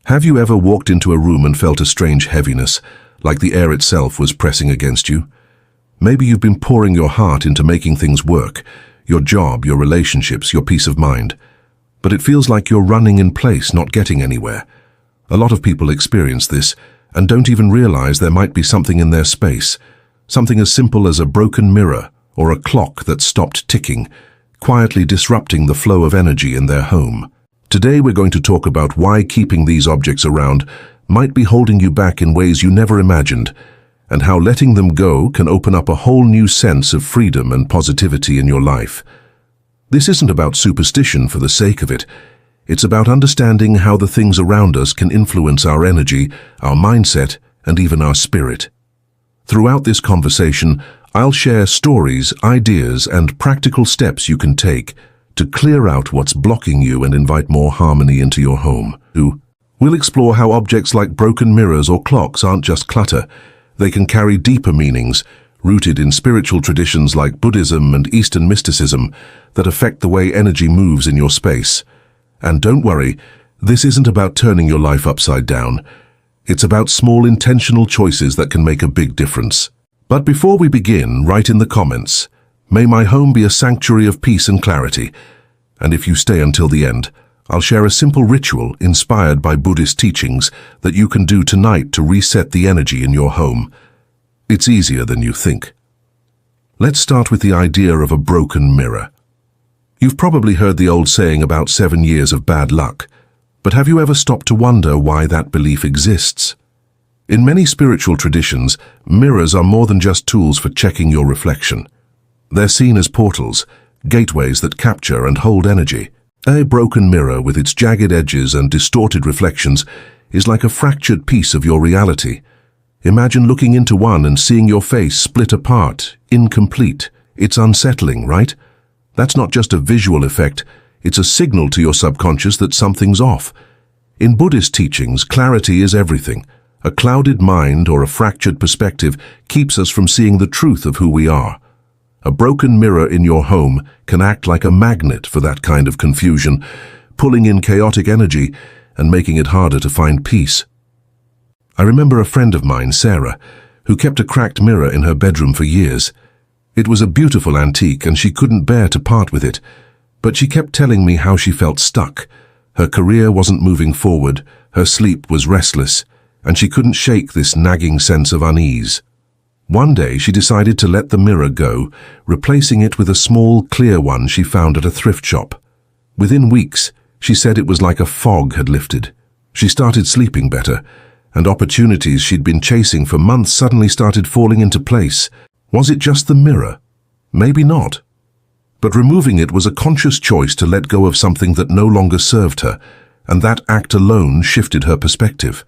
Have you ever walked into a room and felt a strange heaviness, like the air itself was pressing against you? Maybe you've been pouring your heart into making things work, your job, your relationships, your peace of mind. But it feels like you're running in place, not getting anywhere. A lot of people experience this and don't even realize there might be something in their space, something as simple as a broken mirror or a clock that stopped ticking, quietly disrupting the flow of energy in their home. Today we're going to talk about why keeping these objects around might be holding you back in ways you never imagined, and how letting them go can open up a whole new sense of freedom and positivity in your life. This isn't about superstition for the sake of it. It's about understanding how the things around us can influence our energy, our mindset, and even our spirit. Throughout this conversation, I'll share stories, ideas, and practical steps you can take to clear out what's blocking you and invite more harmony into your home. We'll explore how objects like broken mirrors or clocks aren't just clutter. They can carry deeper meanings, rooted in spiritual traditions like Buddhism and Eastern mysticism, that affect the way energy moves in your space. And don't worry, this isn't about turning your life upside down. It's about small intentional choices that can make a big difference. But before we begin, write in the comments, "May my home be a sanctuary of peace and clarity." And if you stay until the end, I'll share a simple ritual inspired by Buddhist teachings that you can do tonight to reset the energy in your home. It's easier than you think. Let's start with the idea of a broken mirror. You've probably heard the old saying about 7 years of bad luck, but have you ever stopped to wonder why that belief exists? In many spiritual traditions, mirrors are more than just tools for checking your reflection. They're seen as portals, gateways that capture and hold energy. A broken mirror with its jagged edges and distorted reflections is like a fractured piece of your reality. Imagine looking into one and seeing your face split apart, incomplete. It's unsettling, right? That's not just a visual effect, it's a signal to your subconscious that something's off. In Buddhist teachings, clarity is everything. A clouded mind or a fractured perspective keeps us from seeing the truth of who we are. A broken mirror in your home can act like a magnet for that kind of confusion, pulling in chaotic energy and making it harder to find peace. I remember a friend of mine, Sarah, who kept a cracked mirror in her bedroom for years. It was a beautiful antique and she couldn't bear to part with it, but she kept telling me how she felt stuck. Her career wasn't moving forward, her sleep was restless, and she couldn't shake this nagging sense of unease. One day she decided to let the mirror go, replacing it with a small, clear one she found at a thrift shop. Within weeks, she said it was like a fog had lifted. She started sleeping better, and opportunities she'd been chasing for months suddenly started falling into place. Was it just the mirror? Maybe not. But removing it was a conscious choice to let go of something that no longer served her, and that act alone shifted her perspective.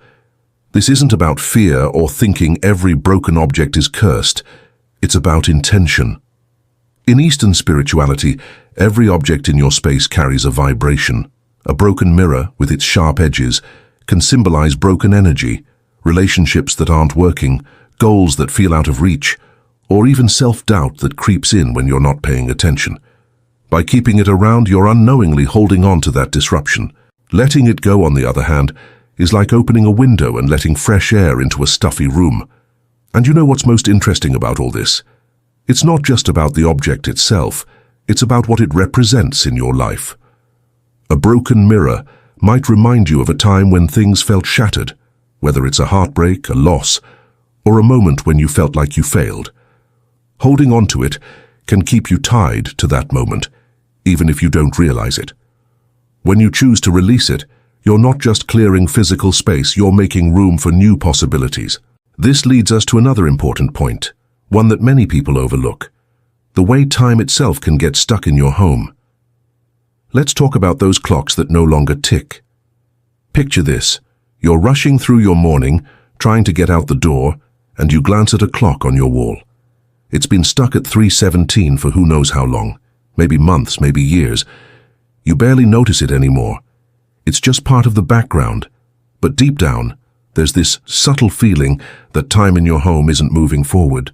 This isn't about fear or thinking every broken object is cursed. It's about intention. In Eastern spirituality, every object in your space carries a vibration. A broken mirror, with its sharp edges, can symbolize broken energy, relationships that aren't working, goals that feel out of reach, or even self-doubt that creeps in when you're not paying attention. By keeping it around, you're unknowingly holding on to that disruption. Letting it go, on the other hand, is like opening a window and letting fresh air into a stuffy room. And you know what's most interesting about all this? It's not just about the object itself, it's about what it represents in your life. A broken mirror might remind you of a time when things felt shattered, whether it's a heartbreak, a loss, or a moment when you felt like you failed. Holding on to it can keep you tied to that moment, even if you don't realize it. When you choose to release it, you're not just clearing physical space, you're making room for new possibilities. This leads us to another important point, one that many people overlook: the way time itself can get stuck in your home. Let's talk about those clocks that no longer tick. Picture this: you're rushing through your morning, trying to get out the door, and you glance at a clock on your wall. It's been stuck at 3:17 for who knows how long, maybe months, maybe years. You barely notice it anymore. It's just part of the background, but deep down, there's this subtle feeling that time in your home isn't moving forward.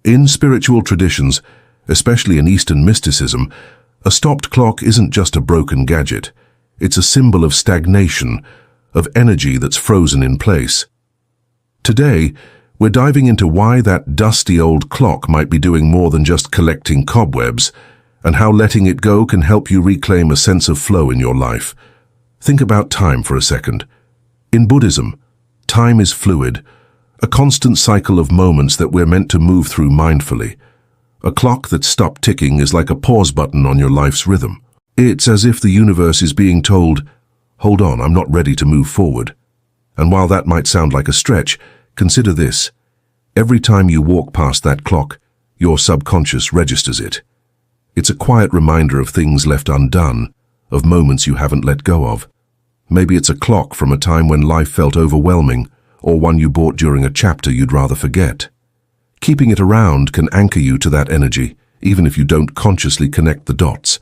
In spiritual traditions, especially in Eastern mysticism, a stopped clock isn't just a broken gadget. It's a symbol of stagnation, of energy that's frozen in place. Today, we're diving into why that dusty old clock might be doing more than just collecting cobwebs, and how letting it go can help you reclaim a sense of flow in your life. Think about time for a second. In Buddhism, time is fluid, a constant cycle of moments that we're meant to move through mindfully. A clock that's stopped ticking is like a pause button on your life's rhythm. It's as if the universe is being told, "Hold on, I'm not ready to move forward." And while that might sound like a stretch, consider this. Every time you walk past that clock, your subconscious registers it. It's a quiet reminder of things left undone, of moments you haven't let go of. Maybe it's a clock from a time when life felt overwhelming, or one you bought during a chapter you'd rather forget. Keeping it around can anchor you to that energy, even if you don't consciously connect the dots.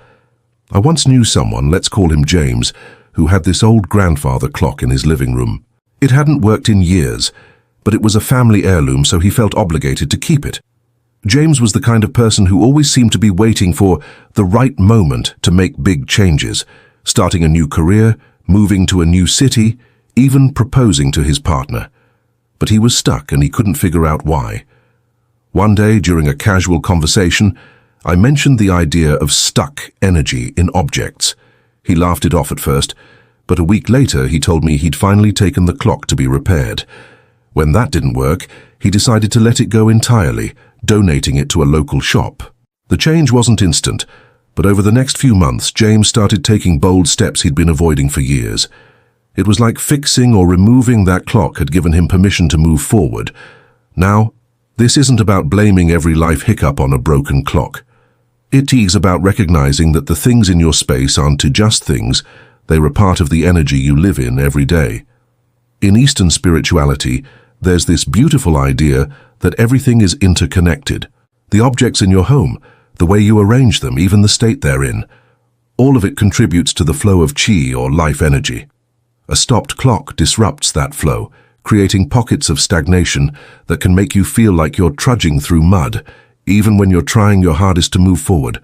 I once knew someone, let's call him James, who had this old grandfather clock in his living room. It hadn't worked in years, but it was a family heirloom, so he felt obligated to keep it. James was the kind of person who always seemed to be waiting for the right moment to make big changes, starting a new career, moving to a new city, even proposing to his partner. But he was stuck and he couldn't figure out why. One day, during a casual conversation, I mentioned the idea of stuck energy in objects. He laughed it off at first, but a week later he told me he'd finally taken the clock to be repaired. When that didn't work, he decided to let it go entirely, donating it to a local shop. The change wasn't instant, but over the next few months, James started taking bold steps he'd been avoiding for years. It was like fixing or removing that clock had given him permission to move forward. Now, this isn't about blaming every life hiccup on a broken clock. It is about recognizing that the things in your space aren't just things, they're a part of the energy you live in every day. In Eastern spirituality, there's this beautiful idea that everything is interconnected. The objects in your home, the way you arrange them, even the state they're in, all of it contributes to the flow of qi or life energy. A stopped clock disrupts that flow, creating pockets of stagnation that can make you feel like you're trudging through mud, even when you're trying your hardest to move forward.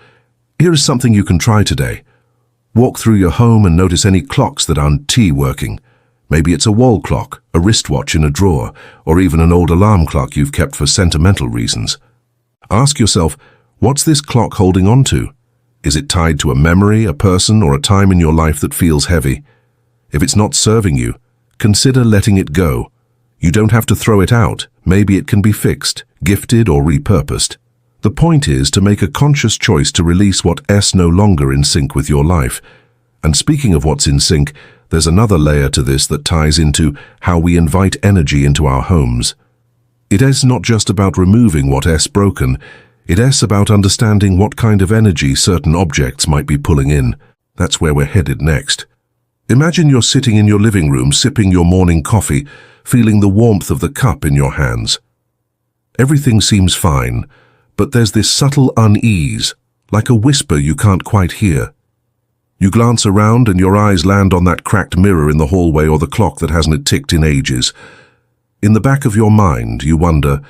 Here is something you can try today. Walk through your home and notice any clocks that aren't working. Maybe it's a wall clock, a wristwatch in a drawer, or even an old alarm clock you've kept for sentimental reasons. Ask yourself, what's this clock holding on to? Is it tied to a memory, a person, or a time in your life that feels heavy? If it's not serving you, consider letting it go. You don't have to throw it out. Maybe it can be fixed, gifted, or repurposed. The point is to make a conscious choice to release what's no longer in sync with your life. And speaking of what's in sync, there's another layer to this that ties into how we invite energy into our homes. It is not just about removing what's broken, it is about understanding what kind of energy certain objects might be pulling in. That's where we're headed next. Imagine you're sitting in your living room sipping your morning coffee, feeling the warmth of the cup in your hands. Everything seems fine, but there's this subtle unease, like a whisper you can't quite hear. You glance around and your eyes land on that cracked mirror in the hallway or the clock that hasn't ticked in ages. In the back of your mind, you wonder,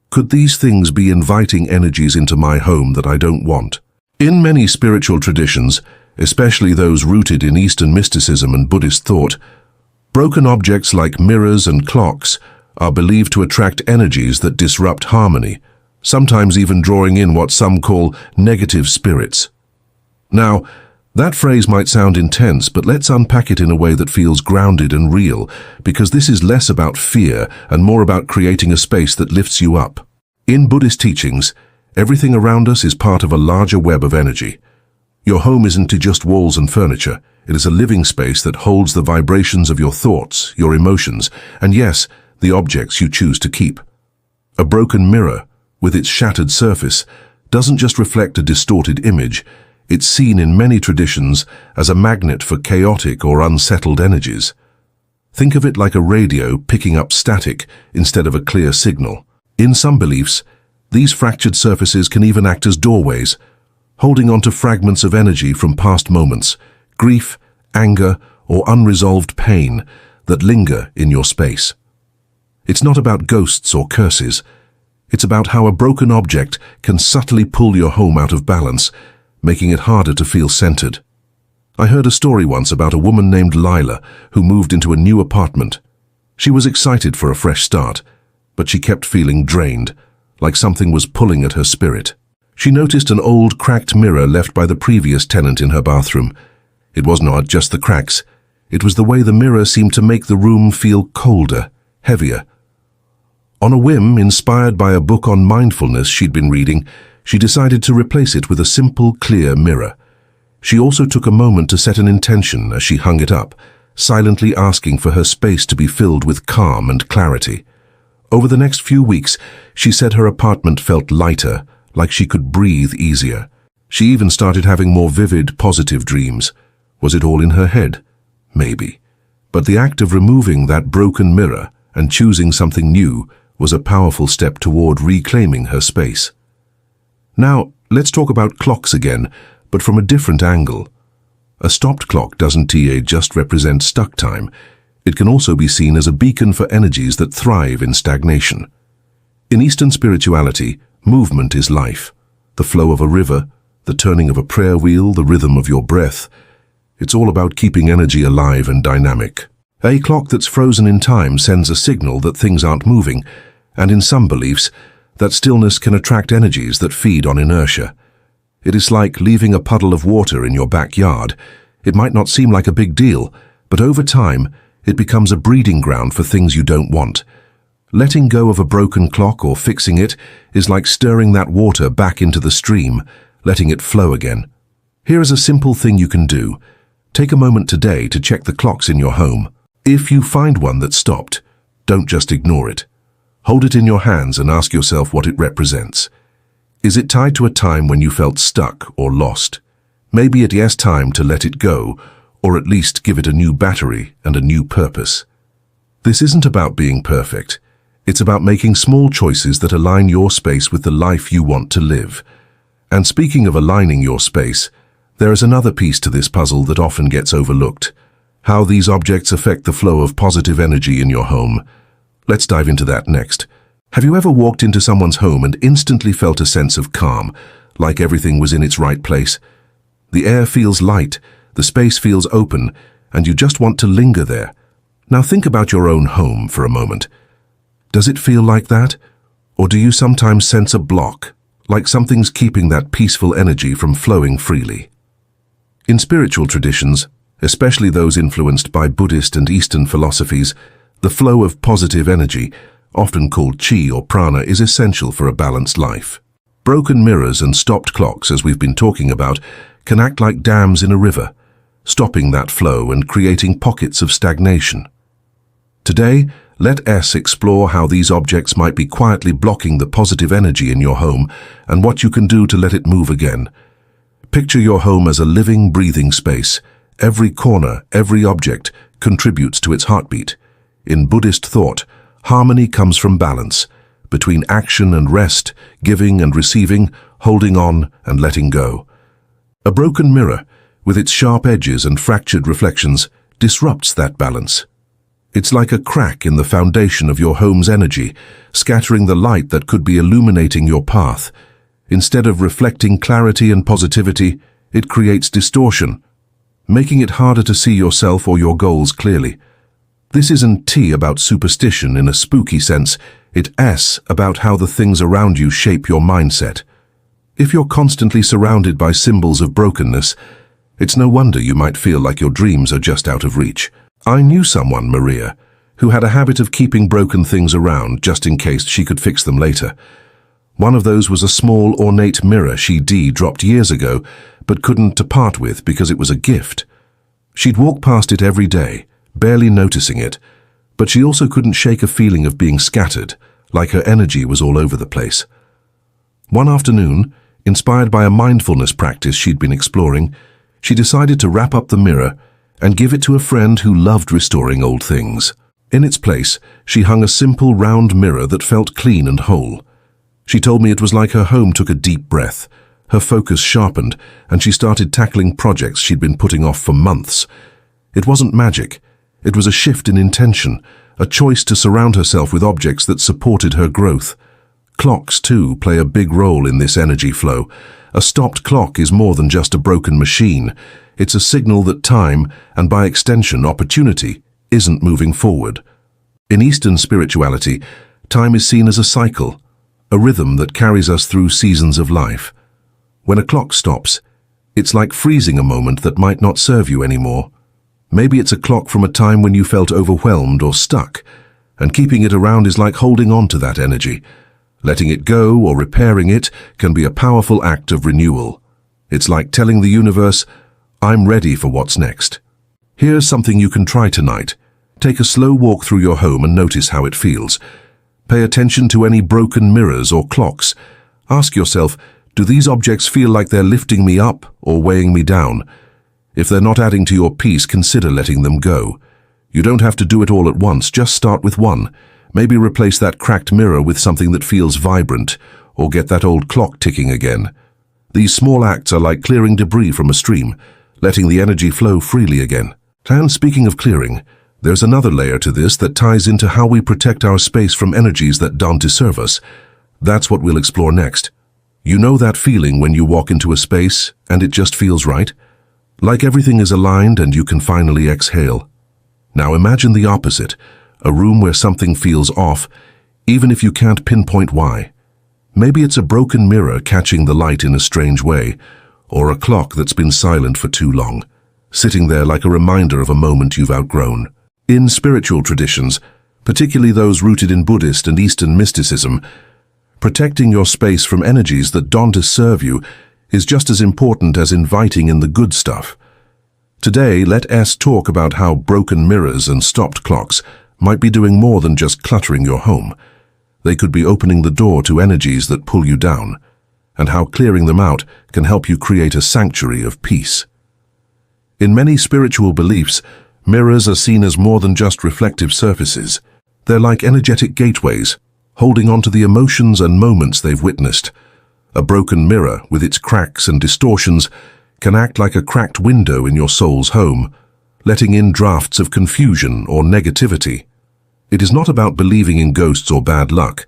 could these things be inviting energies into my home that I don't want? In many spiritual traditions, especially those rooted in Eastern mysticism and Buddhist thought, broken objects like mirrors and clocks are believed to attract energies that disrupt harmony, sometimes even drawing in what some call negative spirits. Now, that phrase might sound intense, but let's unpack it in a way that feels grounded and real, because this is less about fear and more about creating a space that lifts you up. In Buddhist teachings, everything around us is part of a larger web of energy. Your home isn't just walls and furniture. It is a living space that holds the vibrations of your thoughts, your emotions, and yes, the objects you choose to keep. A broken mirror, with its shattered surface, doesn't just reflect a distorted image. It's seen in many traditions as a magnet for chaotic or unsettled energies. Think of it like a radio picking up static instead of a clear signal. In some beliefs, these fractured surfaces can even act as doorways, holding on to fragments of energy from past moments, grief, anger, or unresolved pain that linger in your space. It's not about ghosts or curses. It's about how a broken object can subtly pull your home out of balance, making it harder to feel centered. I heard a story once about a woman named Lila who moved into a new apartment. She was excited for a fresh start, but she kept feeling drained, like something was pulling at her spirit. She noticed an old, cracked mirror left by the previous tenant in her bathroom. It was not just the cracks. It was the way the mirror seemed to make the room feel colder, heavier. On a whim, inspired by a book on mindfulness she'd been reading, she decided to replace it with a simple, clear mirror. She also took a moment to set an intention as she hung it up, silently asking for her space to be filled with calm and clarity. Over the next few weeks, she said her apartment felt lighter, like she could breathe easier. She even started having more vivid, positive dreams. Was it all in her head? Maybe. But the act of removing that broken mirror and choosing something new was a powerful step toward reclaiming her space. Now, let's talk about clocks again, but from a different angle. A stopped clock doesn't just represent stuck time. It can also be seen as a beacon for energies that thrive in stagnation. In Eastern spirituality, movement is life. The flow of a river, the turning of a prayer wheel, the rhythm of your breath. It's all about keeping energy alive and dynamic. A clock that's frozen in time sends a signal that things aren't moving, and in some beliefs, that stillness can attract energies that feed on inertia. It is like leaving a puddle of water in your backyard. It might not seem like a big deal, but over time, it becomes a breeding ground for things you don't want. Letting go of a broken clock or fixing it is like stirring that water back into the stream, letting it flow again. Here is a simple thing you can do. Take a moment today to check the clocks in your home. If you find one that's stopped, don't just ignore it. Hold it in your hands and ask yourself what it represents. Is it tied to a time when you felt stuck or lost? Maybe it is time to let it go, or at least give it a new battery and a new purpose. This isn't about being perfect. It's about making small choices that align your space with the life you want to live. And speaking of aligning your space, there is another piece to this puzzle that often gets overlooked: how these objects affect the flow of positive energy in your home. Let's dive into that next. Have you ever walked into someone's home and instantly felt a sense of calm, like everything was in its right place? The air feels light, the space feels open, and you just want to linger there. Now think about your own home for a moment. Does it feel like that? Or do you sometimes sense a block, like something's keeping that peaceful energy from flowing freely? In spiritual traditions, especially those influenced by Buddhist and Eastern philosophies, the flow of positive energy, often called qi or prana, is essential for a balanced life. Broken mirrors and stopped clocks, as we've been talking about, can act like dams in a river, stopping that flow and creating pockets of stagnation. Today, let us explore how these objects might be quietly blocking the positive energy in your home and what you can do to let it move again. Picture your home as a living, breathing space. Every corner, every object contributes to its heartbeat. In Buddhist thought, harmony comes from balance, between action and rest, giving and receiving, holding on and letting go. A broken mirror, with its sharp edges and fractured reflections, disrupts that balance. It's like a crack in the foundation of your home's energy, scattering the light that could be illuminating your path. Instead of reflecting clarity and positivity, it creates distortion, making it harder to see yourself or your goals clearly. This isn't about superstition in a spooky sense. It's about how the things around you shape your mindset. If you're constantly surrounded by symbols of brokenness, it's no wonder you might feel like your dreams are just out of reach. I knew someone, Maria, who had a habit of keeping broken things around just in case she could fix them later. One of those was a small, ornate mirror she dropped years ago, but couldn't part with because it was a gift. She'd walk past it every day, barely noticing it, but she also couldn't shake a feeling of being scattered, like her energy was all over the place. One afternoon, inspired by a mindfulness practice she'd been exploring, she decided to wrap up the mirror and give it to a friend who loved restoring old things. In its place, she hung a simple round mirror that felt clean and whole. She told me it was like her home took a deep breath. Her focus sharpened, and she started tackling projects she'd been putting off for months. It wasn't magic. It was a shift in intention, a choice to surround herself with objects that supported her growth. Clocks, too, play a big role in this energy flow. A stopped clock is more than just a broken machine. It's a signal that time, and by extension opportunity, isn't moving forward. In Eastern spirituality, time is seen as a cycle, a rhythm that carries us through seasons of life. When a clock stops, it's like freezing a moment that might not serve you anymore. Maybe it's a clock from a time when you felt overwhelmed or stuck, and keeping it around is like holding on to that energy. Letting it go or repairing it can be a powerful act of renewal. It's like telling the universe, I'm ready for what's next. Here's something you can try tonight. Take a slow walk through your home and notice how it feels. Pay attention to any broken mirrors or clocks. Ask yourself, do these objects feel like they're lifting me up or weighing me down? If they're not adding to your peace, consider letting them go. You don't have to do it all at once, just start with one. Maybe replace that cracked mirror with something that feels vibrant, or get that old clock ticking again. These small acts are like clearing debris from a stream, letting the energy flow freely again. And speaking of clearing, there's another layer to this that ties into how we protect our space from energies that don't deserve us. That's what we'll explore next. You know that feeling when you walk into a space and it just feels right? Like everything is aligned and you can finally exhale. Now imagine the opposite, a room where something feels off, even if you can't pinpoint why. Maybe it's a broken mirror catching the light in a strange way, or a clock that's been silent for too long, sitting there like a reminder of a moment you've outgrown. In spiritual traditions, particularly those rooted in Buddhist and Eastern mysticism, protecting your space from energies that don't serve you is just as important as inviting in the good stuff. Today, let us talk about how broken mirrors and stopped clocks might be doing more than just cluttering your home. They could be opening the door to energies that pull you down, and how clearing them out can help you create a sanctuary of peace. In many spiritual beliefs, mirrors are seen as more than just reflective surfaces. They're like energetic gateways, holding on to the emotions and moments they've witnessed. A broken mirror, with its cracks and distortions, can act like a cracked window in your soul's home, letting in drafts of confusion or negativity. It is not about believing in ghosts or bad luck.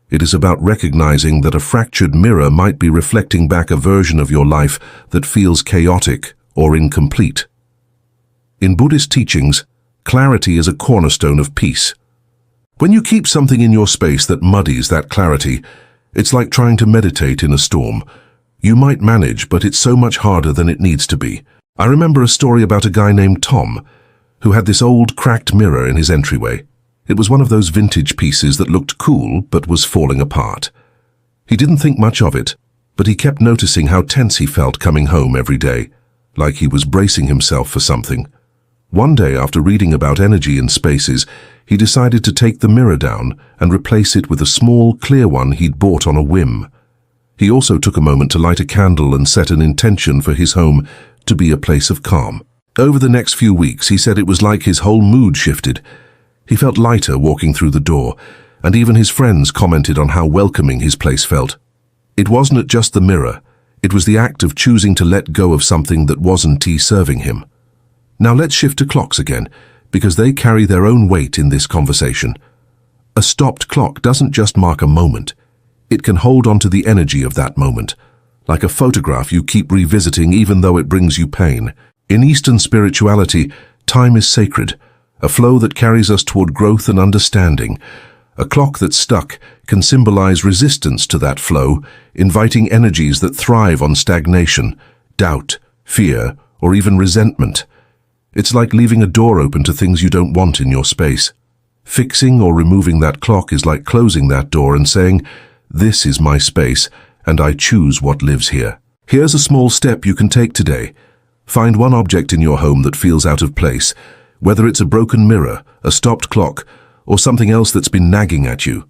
It is about recognizing that a fractured mirror might be reflecting back a version of your life that feels chaotic or incomplete. In Buddhist teachings, clarity is a cornerstone of peace. When you keep something in your space that muddies that clarity, it's like trying to meditate in a storm. You might manage, but it's so much harder than it needs to be. I remember a story about a guy named Tom, who had this old cracked mirror in his entryway. It was one of those vintage pieces that looked cool, but was falling apart. He didn't think much of it, but he kept noticing how tense he felt coming home every day, like he was bracing himself for something. One day, after reading about energy in spaces, he decided to take the mirror down and replace it with a small, clear one he'd bought on a whim. He also took a moment to light a candle and set an intention for his home to be a place of calm. Over the next few weeks, he said it was like his whole mood shifted. He felt lighter walking through the door, and even his friends commented on how welcoming his place felt. It wasn't just the mirror, it was the act of choosing to let go of something that wasn't serving him. Now let's shift to clocks again, because they carry their own weight in this conversation. A stopped clock doesn't just mark a moment. It can hold on to the energy of that moment, like a photograph you keep revisiting even though it brings you pain. In Eastern spirituality, time is sacred, a flow that carries us toward growth and understanding. A clock that's stuck can symbolize resistance to that flow, inviting energies that thrive on stagnation, doubt, fear, or even resentment. It's like leaving a door open to things you don't want in your space. Fixing or removing that clock is like closing that door and saying, "This is my space, and I choose what lives here." Here's a small step you can take today. Find one object in your home that feels out of place, whether it's a broken mirror, a stopped clock, or something else that's been nagging at you.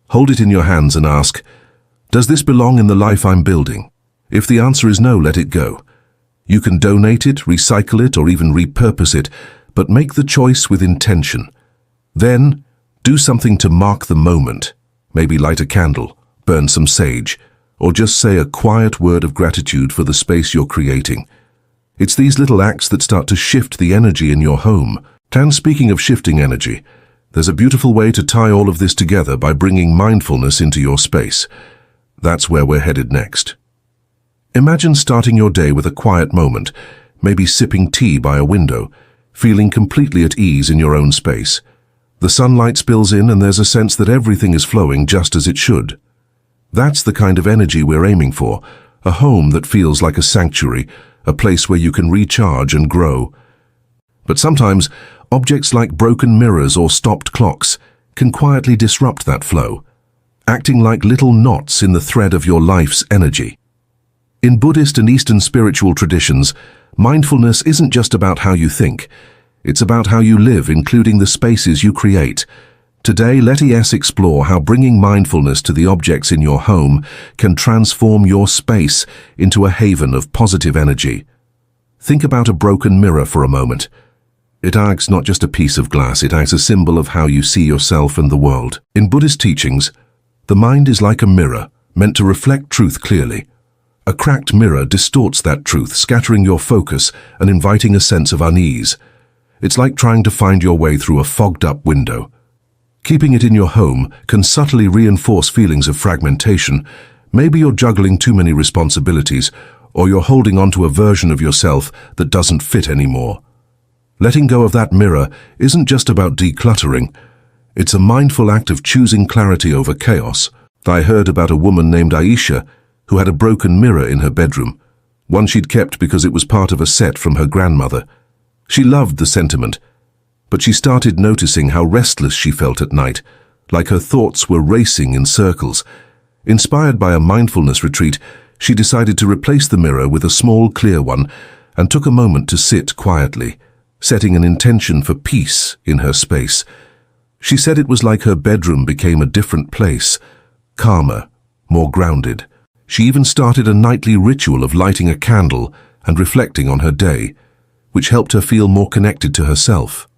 Hold it in your hands and ask, "Does this belong in the life I'm building?" If the answer is no, let it go. You can donate it, recycle it, or even repurpose it, but make the choice with intention. Then, do something to mark the moment. Maybe light a candle, burn some sage, or just say a quiet word of gratitude for the space you're creating. It's these little acts that start to shift the energy in your home. And speaking of shifting energy, there's a beautiful way to tie all of this together by bringing mindfulness into your space. That's where we're headed next. Imagine starting your day with a quiet moment, maybe sipping tea by a window, feeling completely at ease in your own space. The sunlight spills in and there's a sense that everything is flowing just as it should. That's the kind of energy we're aiming for, a home that feels like a sanctuary, a place where you can recharge and grow. But sometimes, objects like broken mirrors or stopped clocks can quietly disrupt that flow, acting like little knots in the thread of your life's energy. In Buddhist and Eastern spiritual traditions, mindfulness isn't just about how you think. It's about how you live, including the spaces you create. Today, let us explore how bringing mindfulness to the objects in your home can transform your space into a haven of positive energy. Think about a broken mirror for a moment. It acts not just a piece of glass, it acts a symbol of how you see yourself and the world. In Buddhist teachings, the mind is like a mirror, meant to reflect truth clearly. A cracked mirror distorts that truth, scattering your focus and inviting a sense of unease. It's like trying to find your way through a fogged-up window. Keeping it in your home can subtly reinforce feelings of fragmentation. Maybe you're juggling too many responsibilities, or you're holding on to a version of yourself that doesn't fit anymore. Letting go of that mirror isn't just about decluttering. It's a mindful act of choosing clarity over chaos. I heard about a woman named Aisha who had a broken mirror in her bedroom, one she'd kept because it was part of a set from her grandmother. She loved the sentiment, but she started noticing how restless she felt at night, like her thoughts were racing in circles. Inspired by a mindfulness retreat, she decided to replace the mirror with a small, clear one and took a moment to sit quietly, setting an intention for peace in her space. She said it was like her bedroom became a different place, calmer, more grounded. She even started a nightly ritual of lighting a candle and reflecting on her day, which helped her feel more connected to herself.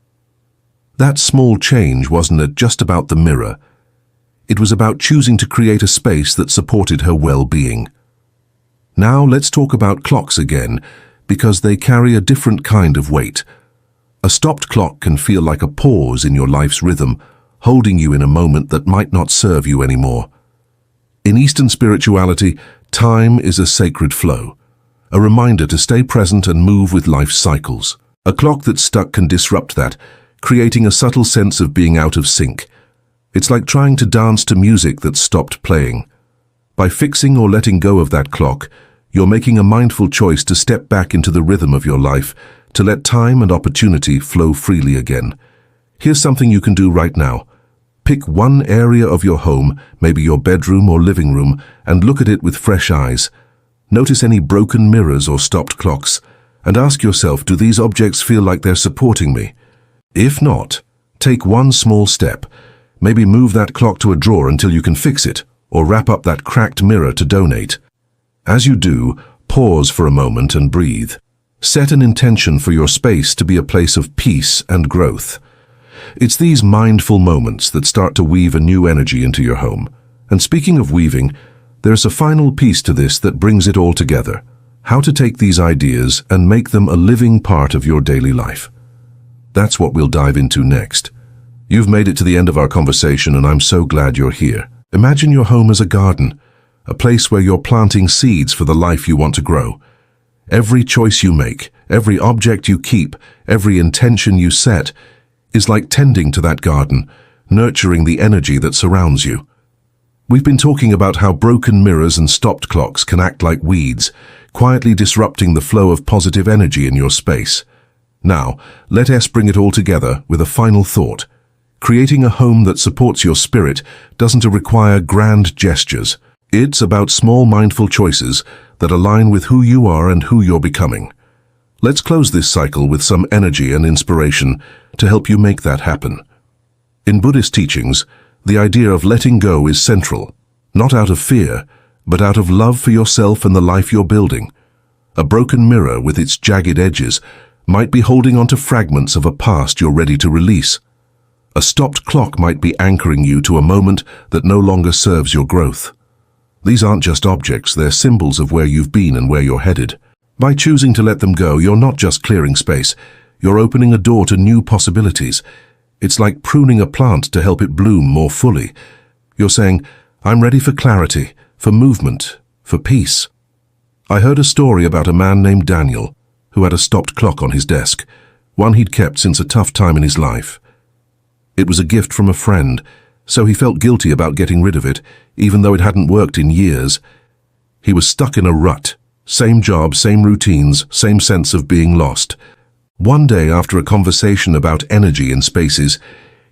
That small change wasn't just about the mirror. It was about choosing to create a space that supported her well-being. Now let's talk about clocks again, because they carry a different kind of weight. A stopped clock can feel like a pause in your life's rhythm, holding you in a moment that might not serve you anymore. In Eastern spirituality, time is a sacred flow, a reminder to stay present and move with life's cycles. A clock that's stuck can disrupt that, creating a subtle sense of being out of sync. It's like trying to dance to music that's stopped playing. By fixing or letting go of that clock, you're making a mindful choice to step back into the rhythm of your life, to let time and opportunity flow freely again. Here's something you can do right now. Pick one area of your home, maybe your bedroom or living room, and look at it with fresh eyes. Notice any broken mirrors or stopped clocks, and ask yourself, do these objects feel like they're supporting me? If not, take one small step. Maybe move that clock to a drawer until you can fix it, or wrap up that cracked mirror to donate. As you do, pause for a moment and breathe. Set an intention for your space to be a place of peace and growth. It's these mindful moments that start to weave a new energy into your home. And speaking of weaving, there's a final piece to this that brings it all together. How to take these ideas and make them a living part of your daily life. That's what we'll dive into next. You've made it to the end of our conversation, and I'm so glad you're here. Imagine your home as a garden, a place where you're planting seeds for the life you want to grow. Every choice you make, every object you keep, every intention you set is like tending to that garden, nurturing the energy that surrounds you. We've been talking about how broken mirrors and stopped clocks can act like weeds, quietly disrupting the flow of positive energy in your space. Now, let us bring it all together with a final thought. Creating a home that supports your spirit doesn't require grand gestures. It's about small mindful choices that align with who you are and who you're becoming. Let's close this cycle with some energy and inspiration to help you make that happen. In Buddhist teachings, the idea of letting go is central, not out of fear, but out of love for yourself and the life you're building. A broken mirror with its jagged edges might be holding on to fragments of a past you're ready to release. A stopped clock might be anchoring you to a moment that no longer serves your growth. These aren't just objects, they're symbols of where you've been and where you're headed. By choosing to let them go, you're not just clearing space, you're opening a door to new possibilities. It's like pruning a plant to help it bloom more fully. You're saying, I'm ready for clarity, for movement, for peace. I heard a story about a man named Daniel, who had a stopped clock on his desk, one he'd kept since a tough time in his life. It was a gift from a friend, so he felt guilty about getting rid of it, even though it hadn't worked in years. He was stuck in a rut. Same job, same routines, same sense of being lost. One day, after a conversation about energy in spaces,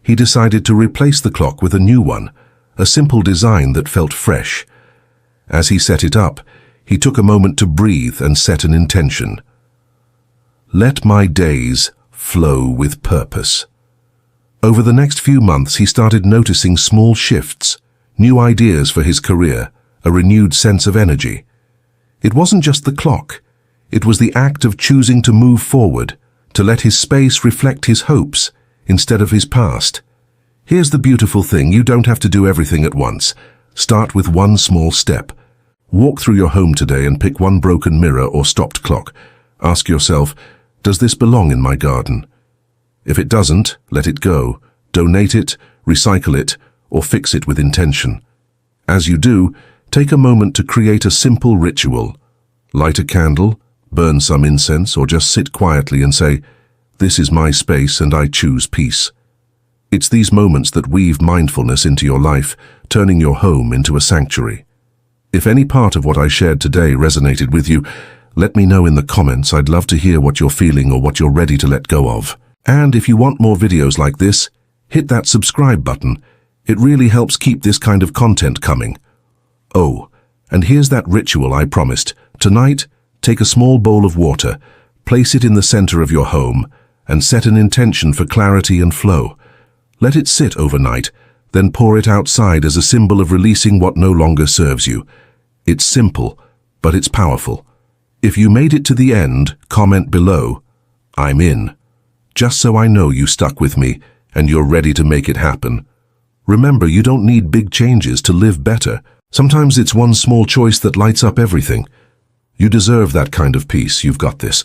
he decided to replace the clock with a new one, a simple design that felt fresh. As he set it up, he took a moment to breathe and set an intention. Let my days flow with purpose. Over the next few months, he started noticing small shifts, new ideas for his career, a renewed sense of energy. It wasn't just the clock. It was the act of choosing to move forward, to let his space reflect his hopes instead of his past. Here's the beautiful thing: you don't have to do everything at once. Start with one small step. Walk through your home today and pick one broken mirror or stopped clock. Ask yourself, does this belong in my garden? If it doesn't, let it go. Donate it, recycle it, or fix it with intention. As you do, take a moment to create a simple ritual. Light a candle, burn some incense, or just sit quietly and say, "This is my space and I choose peace." It's these moments that weave mindfulness into your life, turning your home into a sanctuary. If any part of what I shared today resonated with you, let me know in the comments. I'd love to hear what you're feeling or what you're ready to let go of. And if you want more videos like this, hit that subscribe button. It really helps keep this kind of content coming. Oh, and here's that ritual I promised. Tonight, take a small bowl of water, place it in the center of your home, and set an intention for clarity and flow. Let it sit overnight, then pour it outside as a symbol of releasing what no longer serves you. It's simple, but it's powerful. If you made it to the end, comment below, "I'm in," just so I know you stuck with me and you're ready to make it happen. Remember, you don't need big changes to live better. Sometimes it's one small choice that lights up everything. You deserve that kind of peace. You've got this.